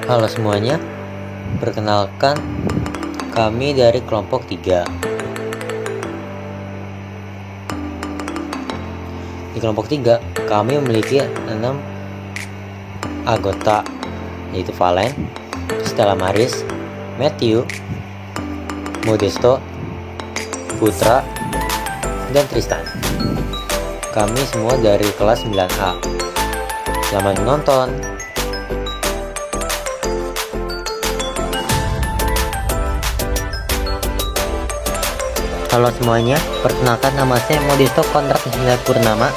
Halo semuanya, perkenalkan kami dari kelompok 3. Di kelompok 3 kami memiliki 6 anggota, yaitu Valen, Stella Maris, Matthew, Modesto, Putra, dan Tristan. Kami semua dari kelas 9A. Selamat menonton. Halo semuanya, perkenalkan nama saya Modesto Kontrak Purnama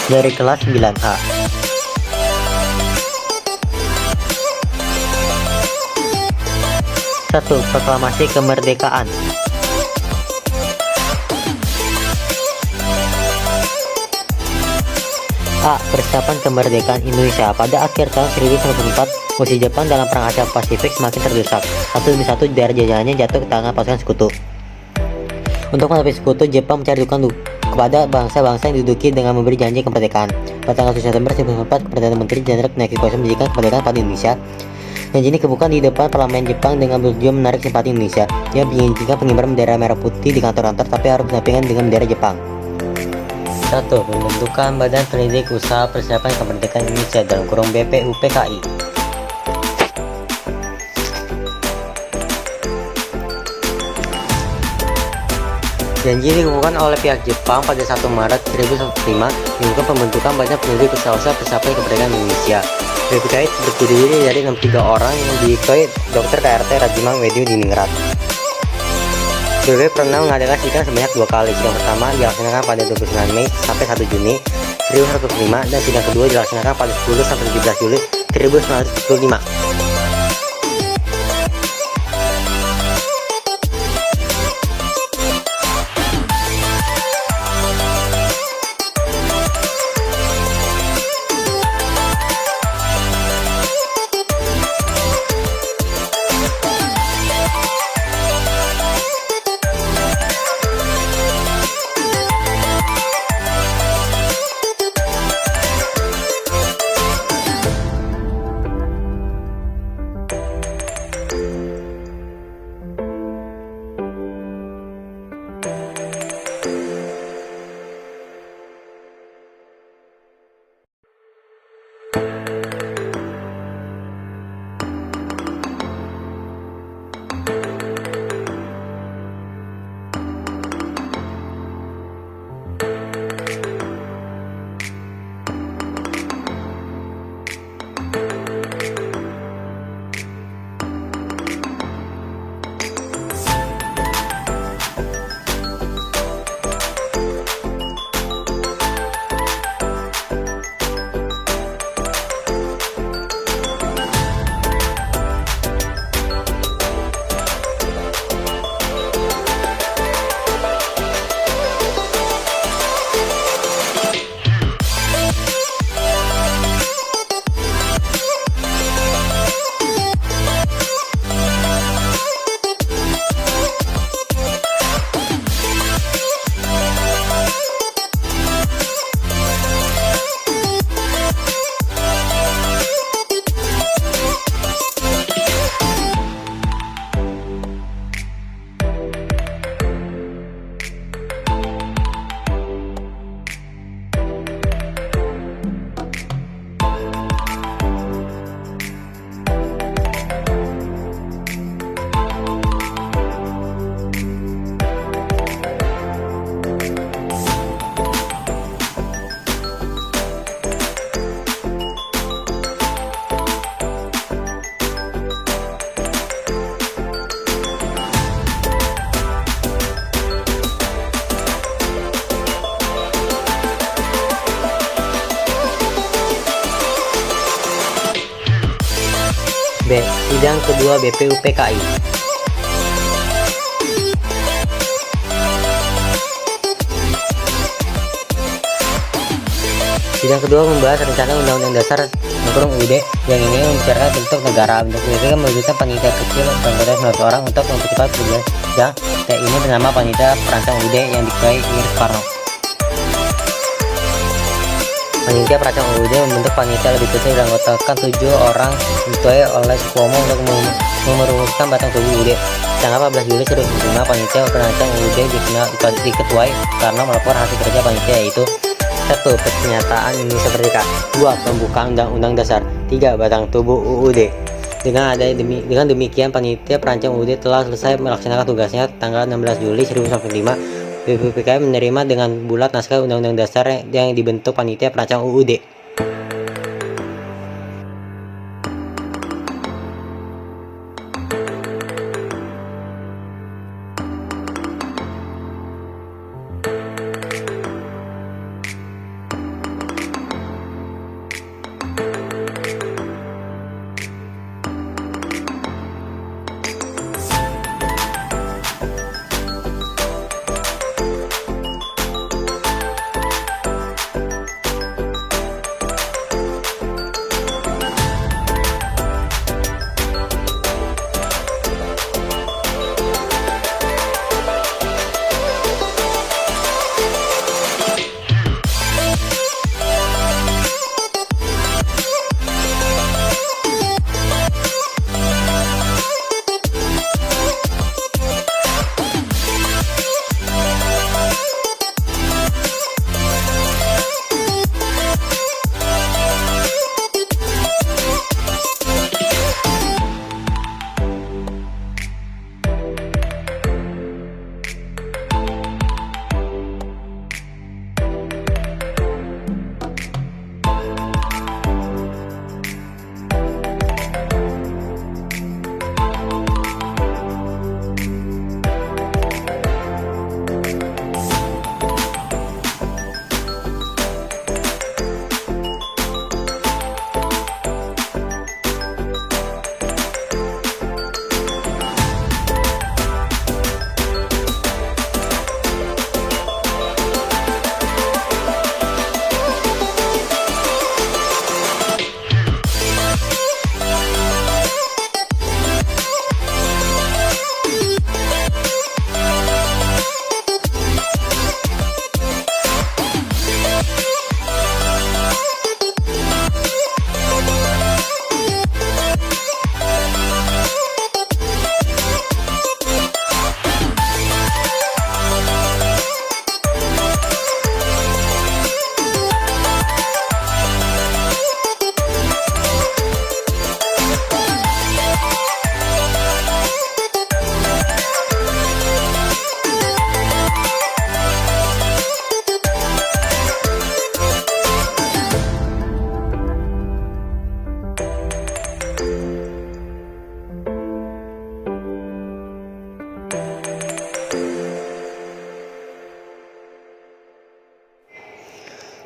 dari kelas 9A. Satu, proklamasi kemerdekaan. A. Persiapan kemerdekaan Indonesia. Pada akhir tahun 1944, posisi Jepang dalam perang Asia Pasifik semakin terdesak. Satu demi satu daerah jajahannya jatuh ke tangan pasukan sekutu. Untuk menghadapi sekutu, Jepang mencari dukungan kepada bangsa-bangsa yang diduduki dengan memberi janji kemerdekaan. Pada tanggal 7 September 1944, Perdana Menteri Jenderal Kenichi Koizumi menjanjikan kemerdekaan pada Indonesia. Janji ini kebuka di depan parlemen Jepang dengan bertujuan menarik simpati Indonesia. Dia menjanjikan pengibaran bendera merah putih di kantor-kantor, tapi harus berdampingan dengan bendera Jepang. 1. Pembentukan Badan Pendidik Usaha Persiapan Kemerdekaan Indonesia dalam kurung BPUPKI. Janji dikukuhkan oleh pihak Jepang pada 1 Maret 1945 dengan pembentukan Badan Pendidik Usaha Persiapan Kemerdekaan Indonesia. BPUPKI terdiri dari 63 orang yang diketuai Dr. KRT Rajimang Wedyu Diningrat. BPUPKI pernah mengadakan sidang sebanyak 2 kali. Sidang pertama dilaksanakan pada 29 Mei sampai 1 Juni 1945 dan sidang kedua dilaksanakan pada 10 sampai 17 Juli 1945. B. Sidang kedua BPUPKI. Sidang kedua membahas rencana Undang-Undang Dasar UUD yang ini membicarakan bentuk negara. Bentuk negara mewujudkan panitia kecil beranggotakan 19 orang untuk mempercepat sidang. Ini bernama panitia perancang UUD yang diketuai Soekarno. Panitia perancang UUD membentuk panitia lebih kecil beranggotakan 7 orang diketuai oleh Supomo untuk merumuskan batang tubuh UUD. Tanggal 14 Juli 2005, panitia perancang UUD diketuai karena melapor hasil kerja panitia, yaitu 1. Pernyataan Indonesia Merdeka. 2. Pembukaan Undang-Undang Dasar. 3. Batang tubuh UUD. Dengan demikian, panitia perancang UUD telah selesai melaksanakan tugasnya. Tanggal 16 Juli 1945, BPPKI menerima dengan bulat naskah Undang-Undang Dasar yang dibentuk panitia perancang UUD.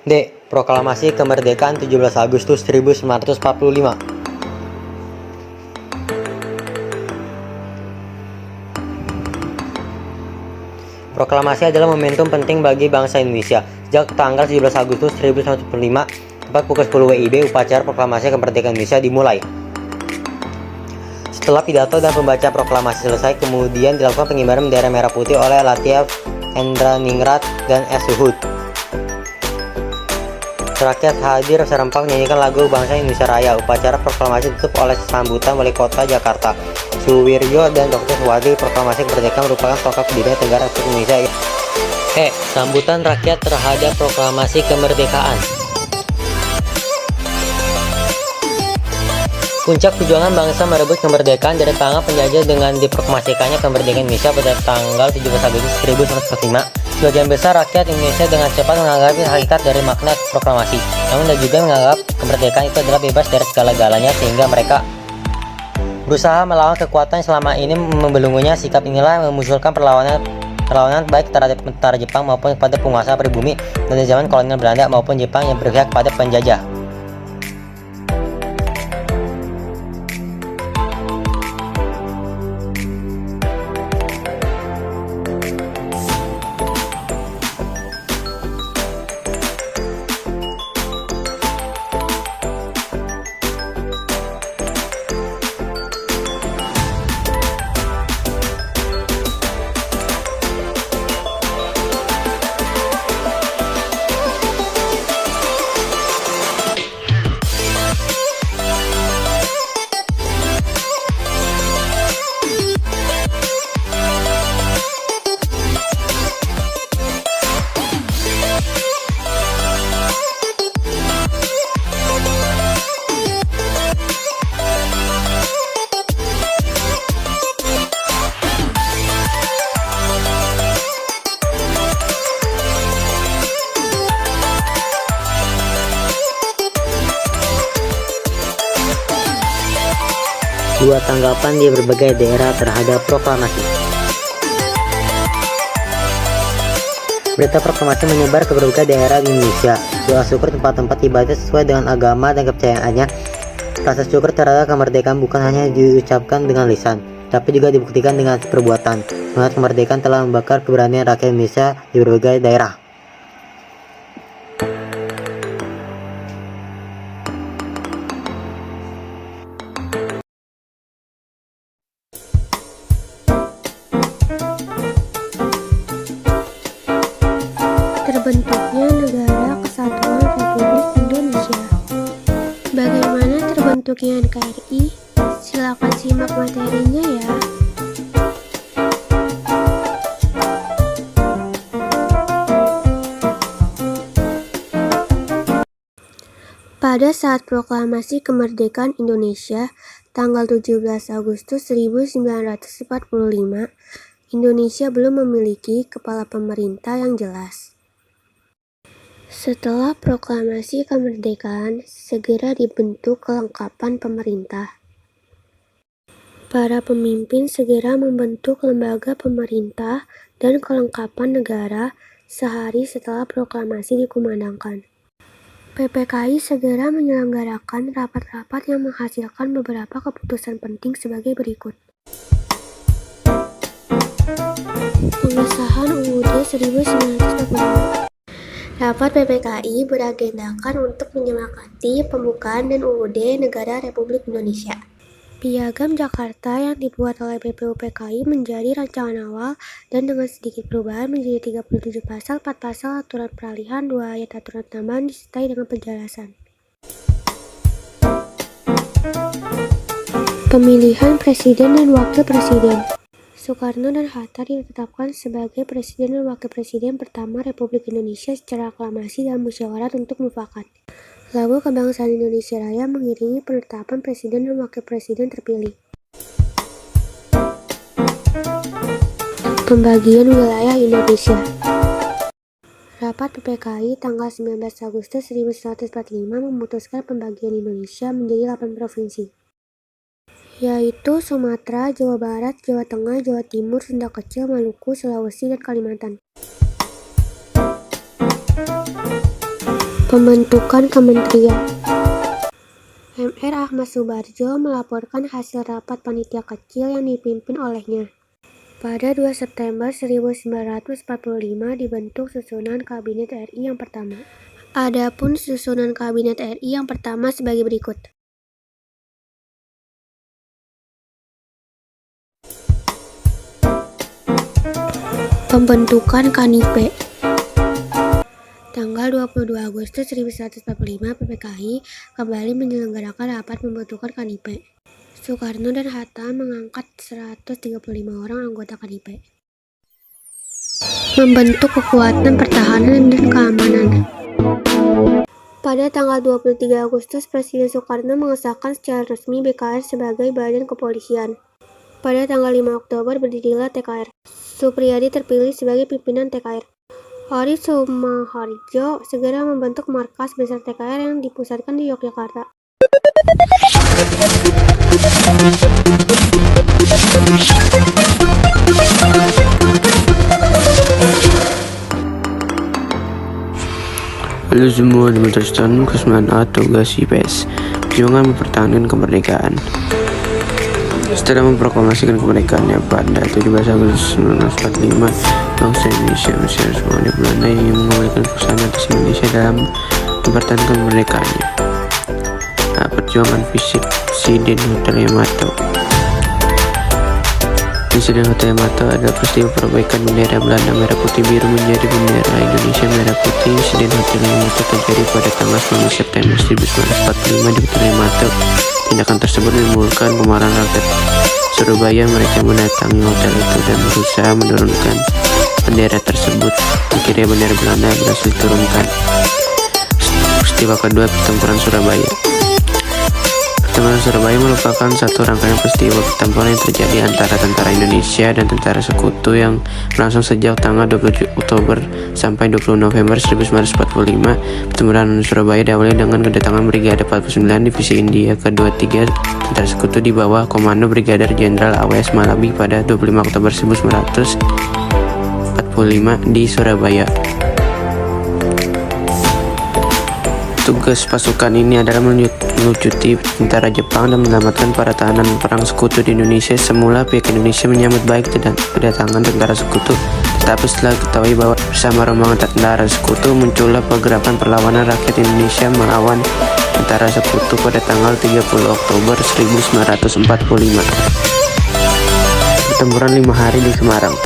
D. Proklamasi Kemerdekaan 17 Agustus 1945. Proklamasi adalah momentum penting bagi bangsa Indonesia. Sejak tanggal 17 Agustus 1945, tepat pukul 10 WIB, upacara proklamasi kemerdekaan Indonesia dimulai. Setelah pidato dan pembaca proklamasi selesai, kemudian dilakukan pengibaran bendera merah putih oleh Latief Endraningrat dan S. Suhud. Rakyat hadir serempak menyanyikan lagu bangsa Indonesia Raya. Upacara proklamasi ditutup oleh sambutan Wali Kota Jakarta Suwiryo dan Dr. Suwadi. Proklamasi kemerdekaan merupakan tonggak berdirinya negara Republik Indonesia. Sambutan rakyat terhadap proklamasi kemerdekaan. Puncak perjuangan bangsa merebut kemerdekaan dari tangan penjajah dengan diproklamasikannya kemerdekaan Indonesia pada tanggal 17 Agustus 1945. Sebagian besar rakyat Indonesia dengan cepat menganggap hakikat dari makna proklamasi, namun dan juga menganggap kemerdekaan itu adalah bebas dari segala-galanya, sehingga mereka berusaha melawan kekuatan selama ini membelenggunya. Sikap inilah memunculkan perlawanan baik terhadap tentara Jepang maupun kepada penguasa pribumi dan di zaman kolonial Belanda maupun Jepang yang berpihak pada penjajah. Dua tanggapan di berbagai daerah terhadap proklamasi. Berita proklamasi menyebar ke berbagai daerah di Indonesia. Doa syukur tempat-tempat ibadah sesuai dengan agama dan kepercayaannya. Rasa syukur terhadap kemerdekaan bukan hanya diucapkan dengan lisan, tapi juga dibuktikan dengan perbuatan. Semangat kemerdekaan telah membakar keberanian rakyat Indonesia di berbagai daerah. Terbentuknya Negara Kesatuan Republik Indonesia. Bagaimana terbentuknya NKRI? Silakan simak materinya ya. Pada saat proklamasi kemerdekaan Indonesia, tanggal 17 Agustus 1945, Indonesia belum memiliki kepala pemerintah yang jelas. Setelah proklamasi kemerdekaan, segera dibentuk kelengkapan pemerintah. Para pemimpin segera membentuk lembaga pemerintah dan kelengkapan negara sehari setelah proklamasi dikumandangkan. PPKI segera menyelenggarakan rapat-rapat yang menghasilkan beberapa keputusan penting sebagai berikut. Pengesahan UUD 1945. Rapat PPKI beragendakan untuk menyepakati pembukaan dan UUD Negara Republik Indonesia. Piagam Jakarta yang dibuat oleh BPUPKI menjadi rancangan awal dan dengan sedikit perubahan menjadi 37 pasal, 4 pasal aturan peralihan, 2 ayat aturan tambahan disertai dengan penjelasan. Pemilihan Presiden dan Wakil Presiden. Soekarno dan Hatta ditetapkan sebagai Presiden dan Wakil Presiden pertama Republik Indonesia secara aklamasi dalam musyawarah untuk mufakat. Lagu Kebangsaan Indonesia Raya mengiringi penetapan Presiden dan Wakil Presiden terpilih. Pembagian wilayah Indonesia. Rapat PPKI tanggal 19 Agustus 1945 memutuskan pembagian Indonesia menjadi 8 provinsi, yaitu Sumatera, Jawa Barat, Jawa Tengah, Jawa Timur, Sunda Kecil, Maluku, Sulawesi, dan Kalimantan. Pembentukan kementerian. Mr. Ahmad Subarjo melaporkan hasil rapat panitia kecil yang dipimpin olehnya. Pada 2 September 1945 dibentuk susunan Kabinet RI yang pertama. Adapun susunan Kabinet RI yang pertama sebagai berikut. Pembentukan KANIPE. Tanggal 22 Agustus 1945, PPKI kembali menyelenggarakan rapat pembentukan KANIPE. Soekarno dan Hatta mengangkat 135 orang anggota KANIPE. Membentuk kekuatan pertahanan dan keamanan. Pada tanggal 23 Agustus, Presiden Soekarno mengesahkan secara resmi BKR sebagai badan kepolisian. Pada tanggal 5 Oktober berdirilah TKR. Supriyadi terpilih sebagai pimpinan TKR. Hari Sumaharjo segera membentuk markas besar TKR yang dipusatkan di Yogyakarta. Halo semua, teman-teman kesemuan tugas IPS. Perjuangan mempertahankan kemerdekaan. Setelah memproklamasikan kemerdekaannya pada 17 Agustus 1945, bangsa Indonesia Mesir semua di Belanda yang mengembalikan kekuasaan atas Indonesia dalam mempertahankan kemerdekaannya. Perjuangan fisik Insiden Hotel Yamato. Insiden Hotel Yamato adalah peristiwa perbaikan bendera Belanda merah putih biru menjadi bendera Indonesia merah putih. Insiden Hotel Yamato terjadi pada tanggal 9 September 1945 di Hotel Yamato. Tindakan tersebut menimbulkan kemarahan rakyat Surabaya. Mereka mendatangi hotel itu dan berusaha menurunkan bendera tersebut. Akhirnya bendera Belanda berhasil diturunkan. Peristiwa kedua, pertempuran Surabaya. Pertempuran Surabaya merupakan satu rangkaian peristiwa pertempuran yang terjadi antara tentara Indonesia dan tentara sekutu yang berlangsung sejak tanggal 20 Oktober sampai 20 November 1945. Pertempuran Surabaya diawali dengan kedatangan Brigade 49 Divisi India ke-23 tentara sekutu di bawah komando Brigadir Jenderal A.W.S. Malabi pada 25 Oktober 1945 di Surabaya. Tugas pasukan ini adalah melucuti tentara Jepang dan menyelamatkan para tahanan perang sekutu di Indonesia. Semula pihak Indonesia menyambut baik kedatangan tentara sekutu, tetapi setelah diketahui bahwa bersama rombongan tentara sekutu muncullah pergerakan perlawanan rakyat Indonesia melawan tentara sekutu pada tanggal 30 Oktober 1945. Pertempuran 5 hari di Semarang.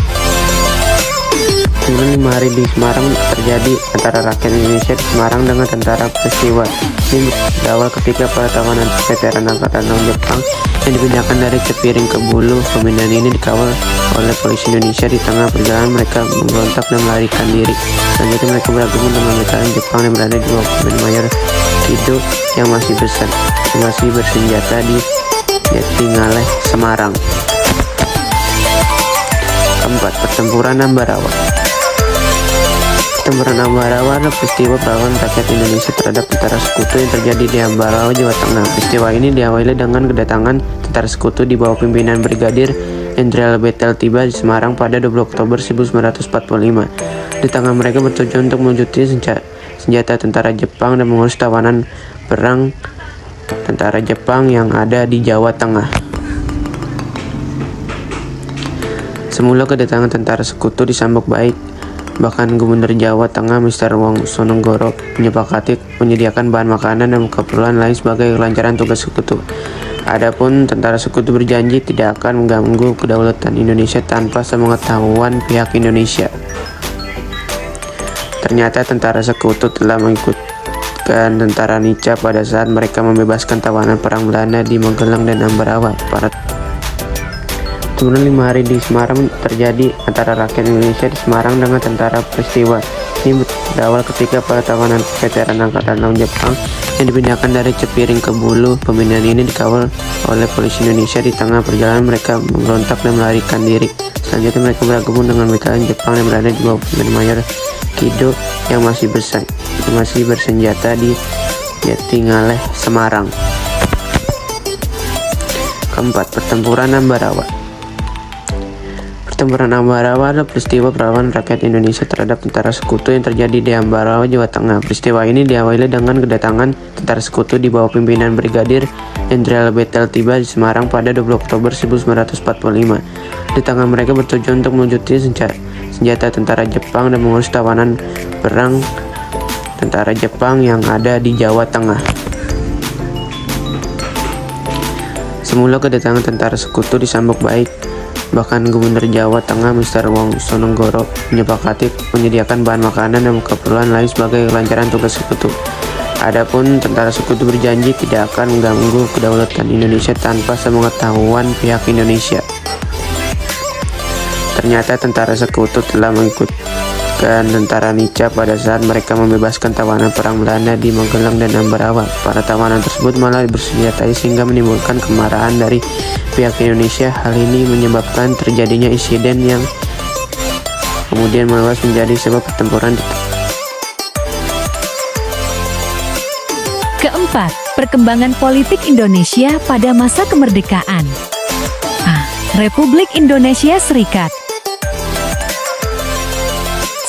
Pertempuran 5 hari di Semarang terjadi antara rakyat Indonesia di Semarang dengan tentara. Peristiwa ini berawal ketika para tawanan veteran Angkatan Laut Jepang yang dipindahkan dari Cepiring ke Bulu. Pemindahan ini dikawal oleh polisi Indonesia. Di tengah perjalanan mereka memberontak dan melarikan diri. Selanjutnya mereka bergabung dengan veteran Jepang yang berada di bawah Pemimpin Mayor Kido yang masih bersenjata di Jatingaleh, Semarang. Keempat, Pertempuran Ambarawa. Pertempuran Ambarawa adalah peristiwa perlawanan rakyat Indonesia terhadap tentara sekutu yang terjadi di Ambarawa, Jawa Tengah. Peristiwa ini diawali dengan kedatangan tentara sekutu di bawah pimpinan Brigadir Jenderal Betel tiba di Semarang pada 20 Oktober 1945. Di tangan mereka bertujuan untuk melucuti senjata tentara Jepang dan mengurus tawanan perang tentara Jepang yang ada di Jawa Tengah. Semula kedatangan tentara sekutu disambut baik. Bahkan Gubernur Jawa Tengah Mr. Wong Sononggoro menyepakati menyediakan bahan makanan dan keperluan lain sebagai kelancaran tugas sekutu. Adapun tentara sekutu berjanji tidak akan mengganggu kedaulatan Indonesia tanpa sepengetahuan pihak Indonesia. Ternyata tentara sekutu telah mengikutkan tentara Nica pada saat mereka membebaskan tawanan perang Belanda di Magelang dan Ambarawa. Pertempuran 5 hari di Semarang terjadi antara rakyat Indonesia di Semarang dengan tentara. Peristiwa ini berawal ketika para tawanan veteran Angkatan Laut Jepang yang dipindahkan dari Cepiring ke Bulu. Pemindahan ini dikawal oleh polisi Indonesia. Di tengah perjalanan mereka memberontak dan melarikan diri. Selanjutnya mereka bergabung dengan veteran Jepang yang berada di bawah Pemimpin Mayor Kido yang masih bersenjata di Jatingaleh, Semarang. Keempat, Pertempuran Ambarawa. Pertempuran Ambarawa adalah peristiwa perlawanan rakyat Indonesia terhadap tentara sekutu yang terjadi di Ambarawa, Jawa Tengah. Peristiwa ini diawali dengan kedatangan tentara sekutu di bawah pimpinan Brigadir Jenderal Betel tiba di Semarang pada 20 Oktober 1945. Di tangan mereka bertujuan untuk melucuti senjata tentara Jepang dan mengurus tawanan perang tentara Jepang yang ada di Jawa Tengah. Semula kedatangan tentara sekutu disambut baik. Bahkan Gubernur Jawa Tengah Mr. Wong Sononggoro menyepakati menyediakan bahan makanan dan keperluan lain sebagai kelancaran tugas sekutu. Adapun tentara sekutu berjanji tidak akan mengganggu kedaulatan Indonesia tanpa sepengetahuan pihak Indonesia. Ternyata tentara sekutu telah mengikutkan tentara Nica pada saat mereka membebaskan tawanan perang Belanda di Magelang dan Ambarawa. Para tawanan tersebut malah bersenjatai sehingga menimbulkan kemarahan dari pihak Indonesia. Hal ini menyebabkan terjadinya insiden yang kemudian meluas menjadi sebuah pertempuran. Keempat, perkembangan politik Indonesia pada masa kemerdekaan. Republik Indonesia Serikat.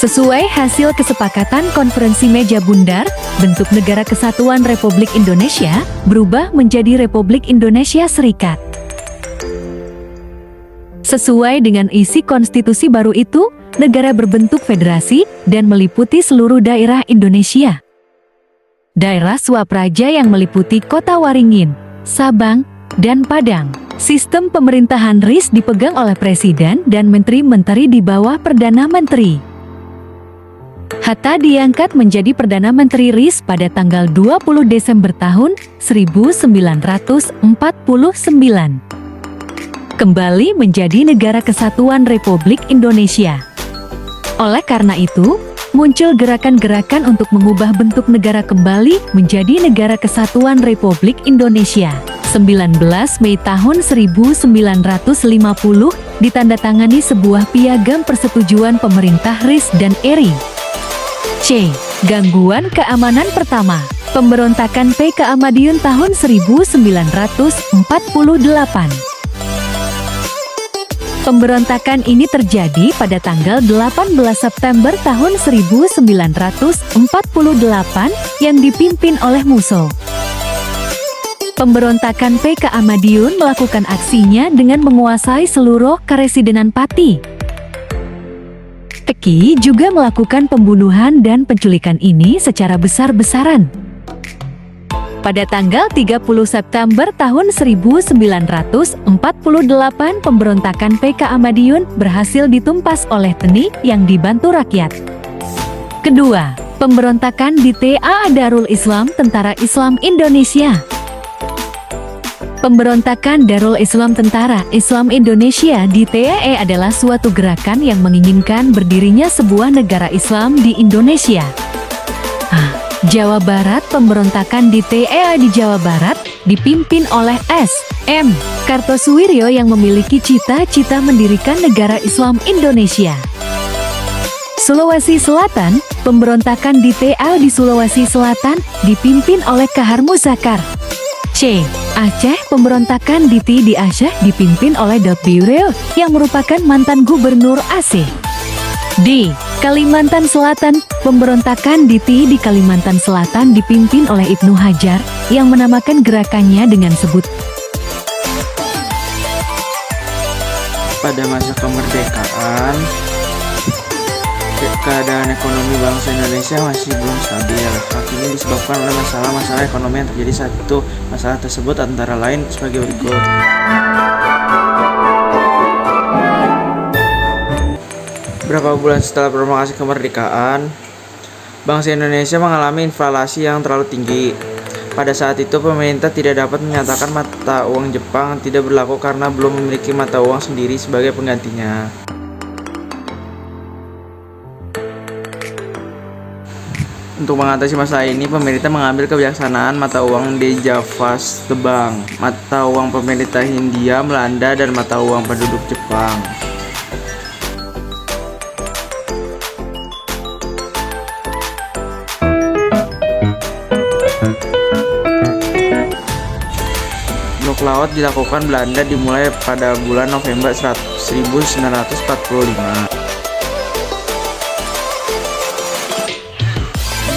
Sesuai hasil kesepakatan Konferensi Meja Bundar, bentuk Negara Kesatuan Republik Indonesia berubah menjadi Republik Indonesia Serikat. Sesuai dengan isi konstitusi baru itu, negara berbentuk federasi dan meliputi seluruh daerah Indonesia. Daerah Swapraja yang meliputi Kota Waringin, Sabang, dan Padang. Sistem pemerintahan RIS dipegang oleh Presiden dan Menteri-Menteri di bawah Perdana Menteri. Hatta diangkat menjadi Perdana Menteri RIS pada tanggal 20 Desember tahun 1949. Kembali menjadi Negara Kesatuan Republik Indonesia. Oleh karena itu, muncul gerakan-gerakan untuk mengubah bentuk negara kembali menjadi Negara Kesatuan Republik Indonesia. 19 Mei tahun 1950 ditandatangani sebuah piagam persetujuan pemerintah RIS dan ERI. C. Gangguan keamanan pertama. Pemberontakan PKA Madiun tahun 1948. Pemberontakan ini terjadi pada tanggal 18 September tahun 1948 yang dipimpin oleh Musso. Pemberontakan PKA Madiun melakukan aksinya dengan menguasai seluruh Karesidenan Pati. Eki juga melakukan pembunuhan dan penculikan ini secara besar-besaran. Pada tanggal 30 September tahun 1948, pemberontakan PKA Madiun berhasil ditumpas oleh TNI yang dibantu rakyat. Kedua, pemberontakan di TA Darul Islam Tentara Islam Indonesia. Pemberontakan Darul Islam Tentara Islam Indonesia di TAE adalah suatu gerakan yang menginginkan berdirinya sebuah negara Islam di Indonesia. Jawa Barat. Pemberontakan di TAE di Jawa Barat dipimpin oleh S.M. Kartosuwiryo yang memiliki cita-cita mendirikan negara Islam Indonesia. Sulawesi Selatan. Pemberontakan di TA di Sulawesi Selatan dipimpin oleh Kahar Muzakar. C. Aceh. Pemberontakan di Aceh dipimpin oleh Daud Bireo yang merupakan mantan gubernur Aceh. D. Kalimantan Selatan. Pemberontakan di Kalimantan Selatan dipimpin oleh Ibnu Hajar yang menamakan gerakannya dengan sebut. Pada masa kemerdekaan, keadaan ekonomi bangsa Indonesia masih belum stabil. Hal ini disebabkan oleh masalah-masalah ekonomi yang terjadi saat itu. Masalah tersebut antara lain sebagai berikut. Beberapa bulan setelah proklamasi kemerdekaan, bangsa Indonesia mengalami inflasi yang terlalu tinggi. Pada saat itu, pemerintah tidak dapat menyatakan mata uang Jepang tidak berlaku karena belum memiliki mata uang sendiri sebagai penggantinya. Untuk mengatasi masalah ini, pemerintah mengambil kebijaksanaan mata uang Dejavas Tebang, mata uang pemerintah Hindia Belanda, dan mata uang penduduk Jepang. Blok laut dilakukan Belanda dimulai pada bulan November 1945.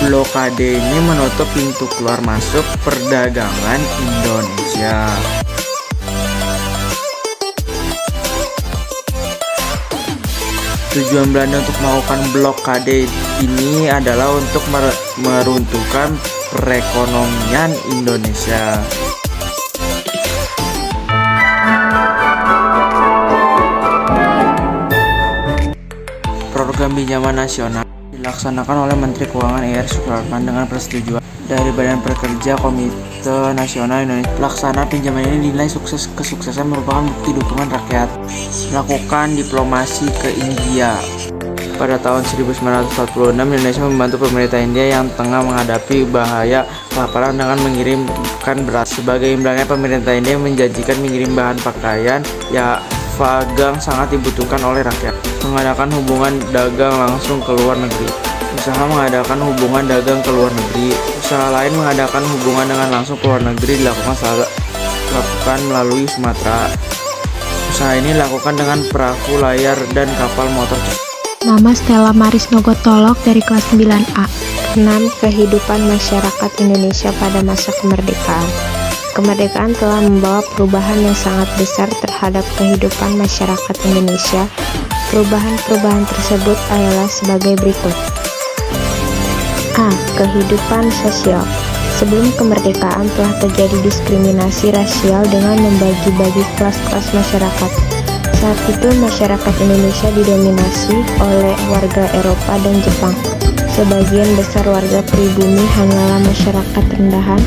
Blokade ini menutup pintu keluar masuk perdagangan Indonesia. Tujuan Belanda untuk melakukan blokade ini adalah untuk meruntuhkan perekonomian Indonesia. Program pinjaman nasional dilaksanakan oleh Menteri Keuangan R. Supratman dengan persetujuan dari Badan Pekerja Komite Nasional Indonesia. Pelaksanaan pinjaman ini dinilai kesuksesan merupakan bukti dukungan rakyat. Melakukan diplomasi ke India. Pada tahun 1946, Indonesia membantu pemerintah India yang tengah menghadapi bahaya kelaparan dengan mengirimkan beras. Sebagai imbalannya, pemerintah India menjanjikan mengirim bahan pakaian Fagang sangat dibutuhkan oleh rakyat. Mengadakan hubungan dagang langsung ke luar negeri. Usaha mengadakan hubungan dagang ke luar negeri. Usaha lain mengadakan hubungan dengan langsung ke luar negeri dilakukan melalui Sumatera. Usaha ini dilakukan dengan perahu layar dan kapal motor. Nama Stella Maris Nogotolok dari kelas 9A. 6. Kehidupan masyarakat Indonesia pada masa kemerdekaan. Kemerdekaan telah membawa perubahan yang sangat besar terhadap kehidupan masyarakat Indonesia. Perubahan-perubahan tersebut adalah sebagai berikut. A. Kehidupan sosial. Sebelum kemerdekaan telah terjadi diskriminasi rasial dengan membagi-bagi kelas-kelas masyarakat. Saat itu masyarakat Indonesia didominasi oleh warga Eropa dan Jepang. Sebagian besar warga pribumi hanyalah masyarakat rendahan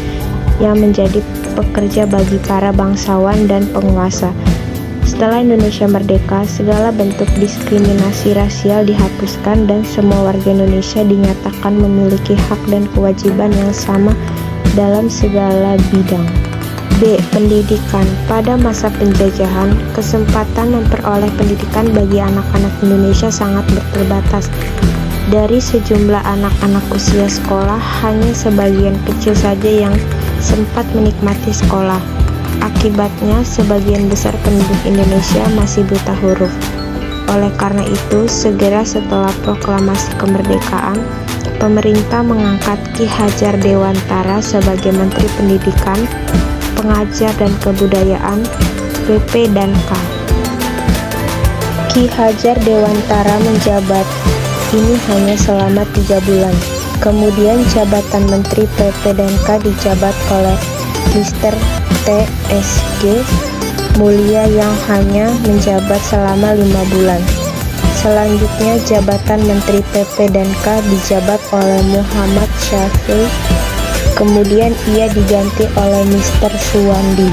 yang menjadi pekerja bagi para bangsawan dan penguasa. Setelah Indonesia merdeka, segala bentuk diskriminasi rasial dihapuskan dan semua warga Indonesia dinyatakan memiliki hak dan kewajiban yang sama dalam segala bidang. B. Pendidikan. Pada masa penjajahan, kesempatan memperoleh pendidikan bagi anak-anak Indonesia sangat terbatas. Dari sejumlah anak-anak usia sekolah, hanya sebagian kecil saja yang sempat menikmati sekolah. Akibatnya, sebagian besar penduduk Indonesia masih buta huruf. Oleh karena itu, segera setelah proklamasi kemerdekaan, pemerintah mengangkat Ki Hajar Dewantara sebagai Menteri Pendidikan, Pengajar dan Kebudayaan, PP dan K. Ki Hajar Dewantara menjabat ini hanya selama 3 bulan. Kemudian jabatan Menteri PP dan K dijabat oleh Mr. T.S.G. Mulia yang hanya menjabat selama 5 bulan. Selanjutnya jabatan Menteri PP dan K dijabat oleh Muhammad Syafii. Kemudian ia diganti oleh Mr. Suwandi.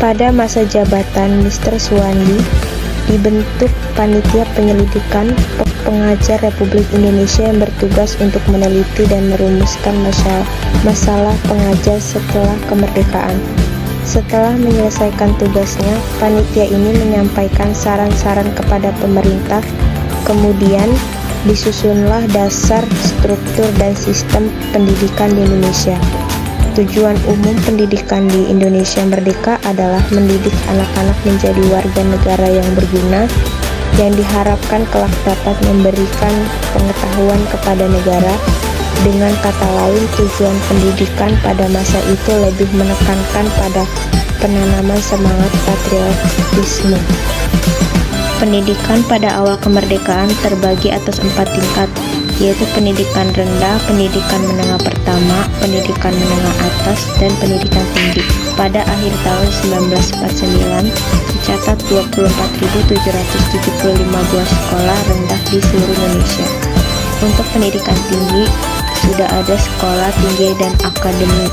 Pada masa jabatan Mr. Suwandi, dibentuk Panitia Penyelidikan Pengajar Republik Indonesia yang bertugas untuk meneliti dan merumuskan masalah pengajar setelah kemerdekaan. Setelah menyelesaikan tugasnya, panitia ini menyampaikan saran-saran kepada pemerintah. Kemudian disusunlah dasar, struktur, dan sistem pendidikan di Indonesia. Tujuan umum pendidikan di Indonesia merdeka adalah mendidik anak-anak menjadi warga negara yang berguna, yang diharapkan kelak dapat memberikan pengetahuan kepada negara. Dengan kata lain, tujuan pendidikan pada masa itu lebih menekankan pada penanaman semangat patriotisme. Pendidikan pada awal kemerdekaan terbagi atas 4 tingkat, yaitu pendidikan rendah, pendidikan menengah pertama, pendidikan menengah atas, dan pendidikan tinggi. Pada akhir tahun 1949, tercatat 24.775 buah sekolah rendah di seluruh Indonesia. Untuk pendidikan tinggi, sudah ada sekolah tinggi dan akademi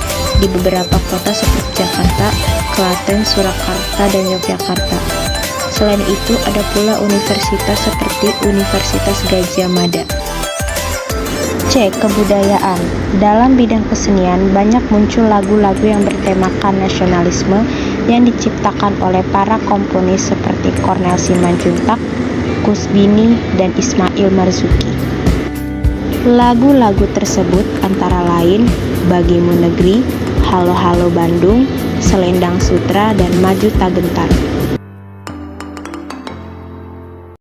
di beberapa kota seperti Jakarta, Klaten, Surakarta, dan Yogyakarta. Selain itu, ada pula universitas seperti Universitas Gadjah Mada. C. Kebudayaan. Dalam bidang kesenian, banyak muncul lagu-lagu yang bertemakan nasionalisme yang diciptakan oleh para komponis seperti Cornel Simanjuntak, Kusbini, dan Ismail Marzuki. Lagu-lagu tersebut antara lain Bagimu Negeri, Halo Halo Bandung, Selendang Sutra, dan Maju Tak Gentar.